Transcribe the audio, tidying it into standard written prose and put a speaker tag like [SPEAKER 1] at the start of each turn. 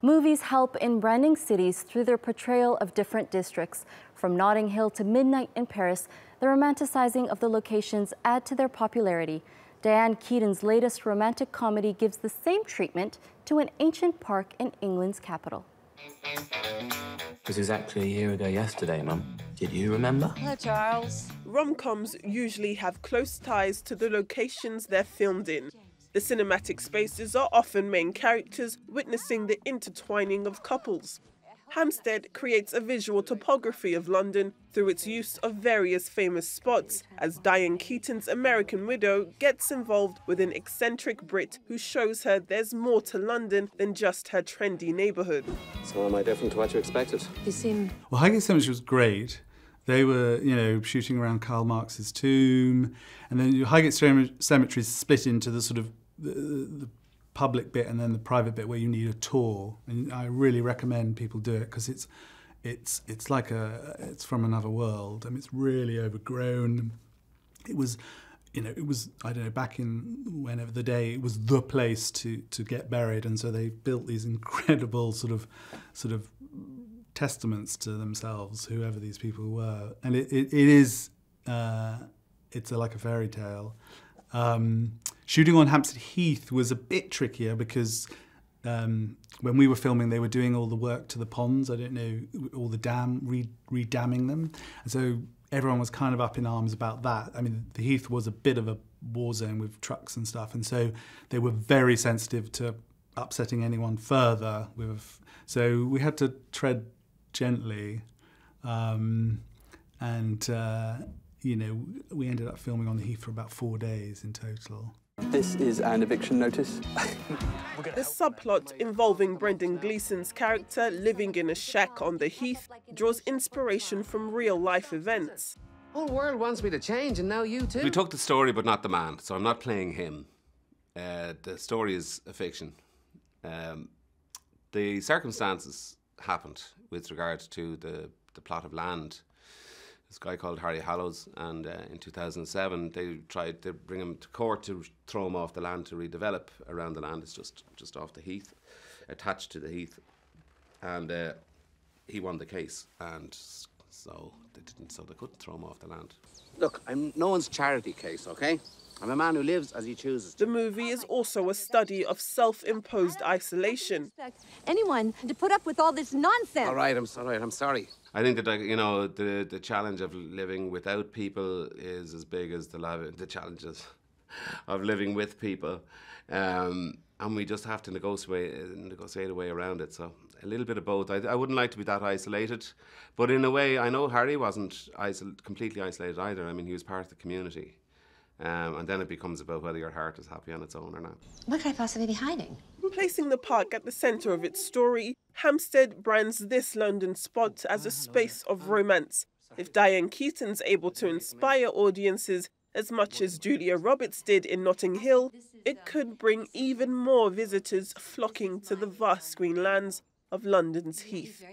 [SPEAKER 1] Movies help in branding cities through their portrayal of different districts. From Notting Hill to Midnight in Paris, the romanticizing of the locations add to their popularity. Diane Keaton's latest romantic comedy gives the same treatment to an ancient park in England's capital.
[SPEAKER 2] It was exactly a year ago yesterday, Mum. Did you remember?
[SPEAKER 3] Hello, Charles.
[SPEAKER 4] Rom-coms usually have close ties to the locations they're filmed in. The cinematic spaces are often main characters witnessing the intertwining of couples. Hampstead creates a visual topography of London through its use of various famous spots, as Diane Keaton's American Widow gets involved with an eccentric Brit who shows her there's more to London than just her trendy neighbourhood.
[SPEAKER 5] So am I different to what you expected?
[SPEAKER 3] You seem...
[SPEAKER 6] Well, Highgate Cemetery was great. They were, shooting around Karl Marx's tomb. And then Highgate Cemetery is split into the sort of the public bit and then the private bit where you need a tour. And I really recommend people do it because it's like it's from another world. I mean, it's really overgrown. It was, I don't know, back in whenever the day, it was the place to get buried. And so they built these incredible sort of testaments to themselves, whoever these people were. And it's like a fairy tale. Shooting on Hampstead Heath was a bit trickier because when we were filming, they were doing all the work to the ponds. I don't know, all the redamming them. And so everyone was kind of up in arms about that. I mean, the Heath was a bit of a war zone with trucks and stuff. And so they were very sensitive to upsetting anyone further. So we had to tread gently. We ended up filming on the Heath for about 4 days in total.
[SPEAKER 5] This is an eviction notice.
[SPEAKER 4] The subplot involving Brendan Gleeson's character living in a shack on the Heath draws inspiration from real-life events.
[SPEAKER 7] The whole world wants me to change, and now you too.
[SPEAKER 8] We took the story, but not the man, so I'm not playing him. The story is a fiction. The circumstances happened with regard to the plot of land. This guy called Harry Hallows, and in 2007 they tried to bring him to court to throw him off the land to redevelop around the land. It's just off the Heath, attached to the Heath, and he won the case, and so they couldn't throw him off the land.
[SPEAKER 7] Look, I'm no one's charity case, okay? I'm a man who lives as he chooses to.
[SPEAKER 4] The movie is also a study of self-imposed isolation.
[SPEAKER 3] Anyone to put up with all this nonsense.
[SPEAKER 7] All right, I'm sorry.
[SPEAKER 8] I think that the challenge of living without people is as big as the challenges of living with people, and we just have to negotiate a way around it. So a little bit of both. I wouldn't like to be that isolated, but in a way, I know Harry wasn't completely isolated either. I mean, he was part of the community. And then it becomes about whether your heart is happy on its own or not.
[SPEAKER 3] What could I possibly be hiding?
[SPEAKER 4] Placing the park at the centre of its story, Hampstead brands this London spot as a space of romance. If Diane Keaton's able to inspire audiences as much as Julia Roberts did in Notting Hill, it could bring even more visitors flocking to the vast green lands of London's Heath.